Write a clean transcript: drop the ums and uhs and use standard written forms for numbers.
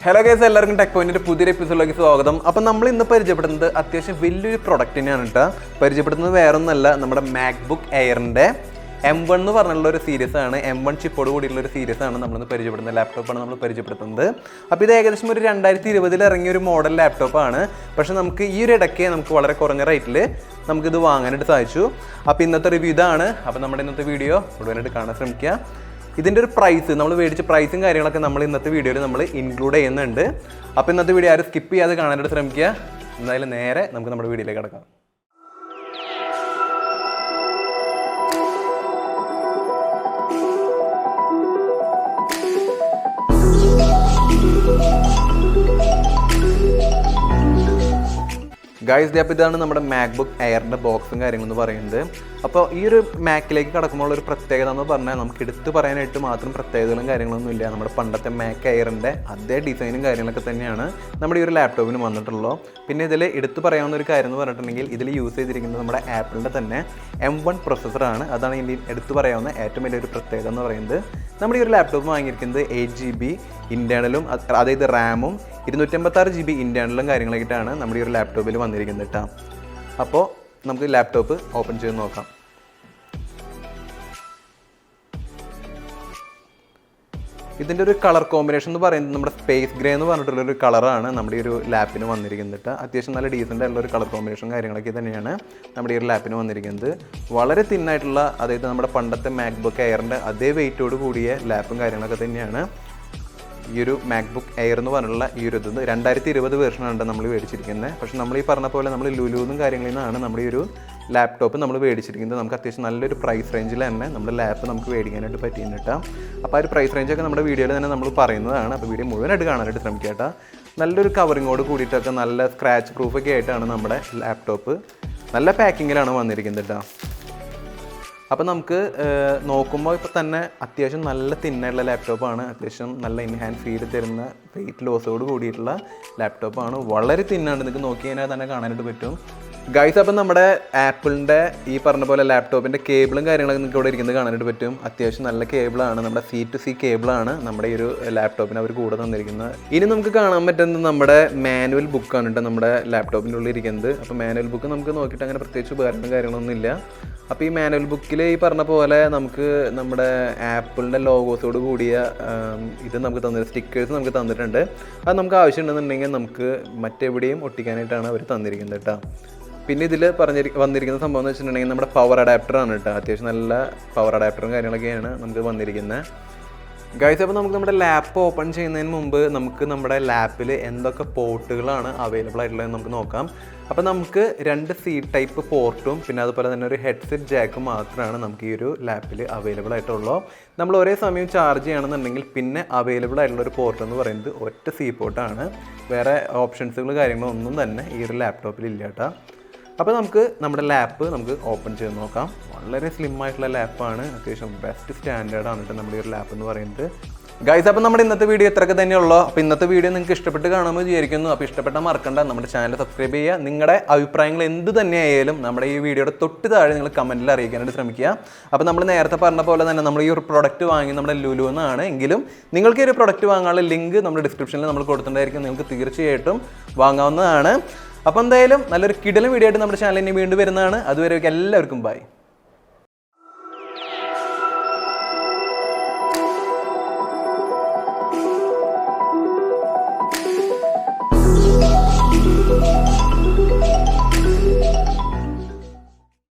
Hello guys, എല്ലാവർക്കും tech പോയിന്റിന്റെ പുതിയൊരു എപ്പിസോഡിലേക്ക് സ്വാഗതം. അപ്പോൾ നമ്മൾ ഇന്ന് പരിചയപ്പെടുന്നത് അത്യാവശ്യം വലിയൊരു പ്രൊഡക്റ്റിനെയാണ് കേട്ടോ. പരിചയപ്പെടുത്തുന്നത് വേറൊന്നല്ല, നമ്മുടെ MacBook Airന്റെ M1 എന്ന് പറഞ്ഞുള്ള ഒരു സീരീസ് ആണ്. M1 ചിപ്പോട് കൂടിയുള്ള ഒരു സീരീസ് ആണ് നമ്മളിന്ന് പരിചയപ്പെടുന്നത്. ലാപ്ടോപ്പാണ് നമ്മൾ പരിചയപ്പെടുത്തുന്നത്. അപ്പോൾ ഇത് ഏകദേശം ഒരു 2020 ഇറങ്ങിയ ഒരു മോഡൽ ലാപ്ടോപ്പാണ്. പക്ഷേ നമുക്ക് ഈ ഒരു ഇടയ്ക്ക് നമുക്ക് വളരെ കുറഞ്ഞ റേറ്റിൽ നമുക്കിത് വാങ്ങാനായിട്ട് സാധിച്ചു. അപ്പോൾ ഇന്നത്തെ റിവ്യൂ ഇതാണ്. അപ്പോൾ നമ്മുടെ ഇന്നത്തെ വീഡിയോ മുഴുവനായിട്ട് കാണാൻ ശ്രമിക്കുക. ഇതിൻ്റെ ഒരു പ്രൈസ് നമ്മൾ മേടിച്ച പ്രൈസും കാര്യങ്ങളൊക്കെ നമ്മൾ ഇന്നത്തെ വീഡിയോയിൽ നമ്മൾ ഇൻക്ലൂഡ് ചെയ്യുന്നുണ്ട്. അപ്പോൾ ഇന്നത്തെ വീഡിയോ ആരും സ്കിപ്പ് ചെയ്യാതെ കാണാനായിട്ട് ശ്രമിക്കുക. എന്തായാലും നേരെ നമുക്ക് നമ്മുടെ വീഡിയോയിലേക്ക് കിടക്കാം. ഗൈസ്, അപ്പോൾ ഇതാണ് നമ്മുടെ MacBook Airൻ്റെ ബോക്സും കാര്യങ്ങളെന്ന് പറയുന്നത്. അപ്പോൾ ഈ ഒരു മാക്കിലേക്ക് കടക്കുമ്പോൾ ഒരു പ്രത്യേകത എന്ന് പറഞ്ഞാൽ നമുക്ക് എടുത്ത് പറയാനായിട്ട് മാത്രം പ്രത്യേകതകളും കാര്യങ്ങളൊന്നും ഇല്ല. നമ്മുടെ പണ്ടത്തെ Mac Airൻ്റെ അതേ ഡിസൈനും കാര്യങ്ങളൊക്കെ തന്നെയാണ് നമ്മുടെ ഈ ഒരു ലാപ്ടോപ്പിന് വന്നിട്ടുള്ളൂ. പിന്നെ ഇതിൽ എടുത്ത് പറയാവുന്ന ഒരു കാര്യം എന്ന് പറഞ്ഞിട്ടുണ്ടെങ്കിൽ ഇതിൽ യൂസ് ചെയ്തിരിക്കുന്നത് നമ്മുടെ ആപ്പിളിൻ്റെ തന്നെ M1 പ്രൊസസ്സറാണ്. അതാണ് ഇതിൽ എടുത്ത് പറയാവുന്ന ഏറ്റവും വലിയൊരു പ്രത്യേകത എന്ന് പറയുന്നത്. നമ്മുടെ ഈ ഒരു ലാപ്ടോപ്പ് വാങ്ങിയിരിക്കുന്നത് 8GB ഇൻറ്റേർണലും അതായത് റാമും 256GB ഇൻറ്റേർണലും കാര്യങ്ങളായിട്ടാണ് നമ്മുടെ ഈ ഒരു ലാപ്ടോപ്പിൽ വന്നിരിക്കുന്നത് കേട്ടോ. അപ്പോൾ നമുക്ക് ലാപ്ടോപ്പ് ഓപ്പൺ ചെയ്ത് നോക്കാം. ഇതിൻ്റെ ഒരു കളർ കോമ്പിനേഷൻ എന്ന് പറയുന്നത് നമ്മുടെ സ്പേസ് ഗ്രേ എന്ന് പറഞ്ഞിട്ടുള്ളൊരു കളറാണ് നമ്മുടെ ഈ ഒരു ലാപ്പിന് വന്നിരിക്കുന്നത്. അത്യാവശ്യം നല്ല ഡീസൻ്റ് ആയിട്ടുള്ള ഒരു കളർ കോമ്പിനേഷൻ കാര്യങ്ങളൊക്കെ തന്നെയാണ് നമ്മുടെ ഈ ഒരു ലാപ്പിന് വന്നിരിക്കുന്നത്. വളരെ തിന്നായിട്ടുള്ള, അതായത് നമ്മുടെ പണ്ടത്തെ MacBook Airൻ്റെ അതേ വെയിറ്റോട് കൂടിയ ലാപ്പും കാര്യങ്ങളൊക്കെ തന്നെയാണ് ഈ ഒരു MacBook Air എന്ന് പറഞ്ഞുള്ള ഈ ഒരു ഇത് 2020 വേർഷനാണ് നമ്മൾ മേടിച്ചിരിക്കുന്നത്. പക്ഷേ നമ്മൾ ഈ പറഞ്ഞ പോലെ നമ്മൾ ലുലുന്നും കാര്യങ്ങളിൽ നിന്നാണ് നമ്മുടെ ഈ ഒരു ലാപ്ടോപ്പ് നമ്മൾ മേടിച്ചിരിക്കുന്നത്. നമുക്ക് അത്യാവശ്യം നല്ലൊരു പ്രൈസ് റേഞ്ചിൽ തന്നെ നമ്മുടെ ലാപ്പ് നമുക്ക് മേടിക്കാനായിട്ട് പറ്റിയെന്ന് കേട്ടോ. അപ്പോൾ ആ ഒരു പ്രൈസ് റേഞ്ചൊക്കെ നമ്മുടെ വീഡിയോയിൽ തന്നെ നമ്മൾ പറയുന്നതാണ്. അപ്പോൾ വീഡിയോ മുഴുവനായിട്ട് കാണാനായിട്ട് ശ്രമിക്കുക കേട്ടോ. നല്ലൊരു കവറിങ്ങോട് കൂടിയിട്ടൊക്കെ നല്ല സ്ക്രാച്ച് പ്രൂഫൊക്കെ ആയിട്ടാണ് നമ്മുടെ ലാപ്ടോപ്പ് നല്ല പാക്കിങ്ങിലാണ് വന്നിരിക്കുന്നത് കേട്ടോ. അപ്പോൾ നമുക്ക് നോക്കുമ്പോൾ ഇപ്പോൾ തന്നെ അത്യാവശ്യം നല്ല തിന്നായിട്ടുള്ള ലാപ്ടോപ്പാണ്. അത്യാവശ്യം നല്ല ഇൻഹാൻഡ് ഫീൽ തരുന്ന വെയിറ്റ് ലോസോട് കൂടിയിട്ടുള്ള ലാപ്ടോപ്പാണ്. വളരെ തിന്നാണ്, നിങ്ങൾക്ക് നോക്കി കഴിഞ്ഞാൽ തന്നെ കാണാനായിട്ട് പറ്റും ഗൈസ്. അപ്പം നമ്മുടെ ആപ്പിളിൻ്റെ ഈ പറഞ്ഞ പോലെ ലാപ്ടോപ്പിൻ്റെ കേബിളും കാര്യങ്ങളൊക്കെ നിങ്ങൾക്ക് ഇവിടെ ഇരിക്കുന്നത് കാണാനായിട്ട് പറ്റും. അത്യാവശ്യം നല്ല കേബിളാണ്, നമ്മുടെ C2C കേബിളാണ് നമ്മുടെ ഈ ഒരു ലാപ്ടോപ്പിന് അവർ കൂടെ തന്നിരിക്കുന്നത്. ഇനി നമുക്ക് കാണാൻ പറ്റുന്നത് നമ്മുടെ മാനുവൽ ബുക്കാണ് കേട്ടോ നമ്മുടെ ലാപ്ടോപ്പിൻ്റെ ഉള്ളിൽ ഇരിക്കുന്നത്. അപ്പോൾ മാനുവൽ ബുക്ക് നമുക്ക് നോക്കിയിട്ട് അങ്ങനെ പ്രത്യേകിച്ച് ഉപകാരങ്ങളും കാര്യങ്ങളൊന്നും ഇല്ല. അപ്പോൾ ഈ മാനുവൽ ബുക്കിൽ ഈ പറഞ്ഞ പോലെ നമുക്ക് നമ്മുടെ ആപ്പിളിൻ്റെ ലോഗോസോട് കൂടിയ ഇത് നമുക്ക് തന്നിട്ട് സ്റ്റിക്കേഴ്സ് നമുക്ക് തന്നിട്ടുണ്ട്. അത് നമുക്ക് ആവശ്യമുണ്ടെന്നുണ്ടെങ്കിൽ നമുക്ക് മറ്റെവിടെയും ഒട്ടിക്കാനായിട്ടാണ് അവർ തന്നിരിക്കുന്നത് കേട്ടോ. പിന്നെ ഇതിൽ വന്നിരിക്കുന്ന സംഭവം എന്ന് വെച്ചിട്ടുണ്ടെങ്കിൽ നമ്മുടെ പവർ അഡാപ്റ്ററാണ് കേട്ടോ. അത്യാവശ്യം നല്ല പവർ അഡാപ്റ്ററും കാര്യങ്ങളൊക്കെയാണ് നമുക്ക് വന്നിരിക്കുന്നത് ഗൈസ്. അപ്പോൾ നമുക്ക് നമ്മുടെ ലാപ്പ് ഓപ്പൺ ചെയ്യുന്നതിന് മുമ്പ് നമുക്ക് നമ്മുടെ ലാപ്പിൽ എന്തൊക്കെ പോർട്ടുകളാണ് അവൈലബിൾ ആയിട്ടുള്ളതെന്ന് നമുക്ക് നോക്കാം. അപ്പോൾ നമുക്ക് 2 C ടൈപ്പ് പോർട്ടും പിന്നെ അതുപോലെ തന്നെ ഒരു ഹെഡ്സെറ്റ് ജാക്കും മാത്രമാണ് നമുക്ക് ഈ ഒരു ലാപ്പിൽ അവൈലബിൾ ആയിട്ടുള്ളൂ. നമ്മൾ ഒരേ സമയം ചാർജ് ചെയ്യണമെന്നുണ്ടെങ്കിൽ പിന്നെ അവൈലബിൾ ആയിട്ടുള്ള ഒരു പോർട്ട് എന്ന് പറയുന്നത് ഒറ്റ C പോർട്ടാണ്. വേറെ ഓപ്ഷൻസുകൾ കാര്യങ്ങളൊന്നും തന്നെ ഈ ഒരു ലാപ്ടോപ്പിൽ ഇല്ല കേട്ടോ. അപ്പോൾ നമുക്ക് നമ്മുടെ ലാപ്പ് നമുക്ക് ഓപ്പൺ ചെയ്ത് നോക്കാം. വളരെ സ്ലിം ആയിട്ടുള്ള ലാപ്പാണ്, അത്യാവശ്യം ബെസ്റ്റ് സ്റ്റാൻഡേർഡാണ് കേട്ടോ നമ്മുടെ ഈ ഒരു ലാപ്പ് എന്ന് പറയുന്നത് ഗൈസ്. അപ്പോൾ നമ്മുടെ ഇന്നത്തെ വീഡിയോ ഇത്രയൊക്കെ തന്നെയുള്ളൂ. അപ്പോൾ ഇന്നത്തെ വീഡിയോ നിങ്ങൾക്ക് ഇഷ്ടപ്പെട്ട് കാണുമ്പോൾ വിചാരിക്കുന്നു. അപ്പോൾ ഇഷ്ടപ്പെട്ടാൽ മറക്കണ്ട നമ്മുടെ ചാനൽ സബ്സ്ക്രൈബ് ചെയ്യുക. നിങ്ങളുടെ അഭിപ്രായങ്ങൾ എന്ത് തന്നെയായാലും നമ്മുടെ ഈ വീഡിയോയുടെ തൊട്ട് താഴെ നിങ്ങൾ കമൻറ്റിൽ അറിയിക്കാനായിട്ട് ശ്രമിക്കുക. അപ്പോൾ നമ്മൾ നേരത്തെ പറഞ്ഞ പോലെ തന്നെ നമ്മൾ ഈ ഒരു പ്രൊഡക്റ്റ് വാങ്ങി നമ്മുടെ ലുലു എന്നാണ് എങ്കിലും നിങ്ങൾക്ക് ഈ ഒരു പ്രൊഡക്റ്റ് വാങ്ങാനുള്ള ലിങ്ക് നമ്മുടെ ഡിസ്ക്രിപ്ഷനിൽ നമ്മൾ കൊടുത്തിട്ടുണ്ടായിരിക്കും. നിങ്ങൾക്ക് തീർച്ചയായിട്ടും വാങ്ങാവുന്നതാണ്. അപ്പോൾ എന്തായാലും നല്ലൊരു കിടിലൻ വീഡിയോ ആയിട്ട് നമ്മുടെ ചാനലിന് വീണ്ടും വരുന്നതാണ്. അതുവരെ എല്ലാവർക്കും ബൈ.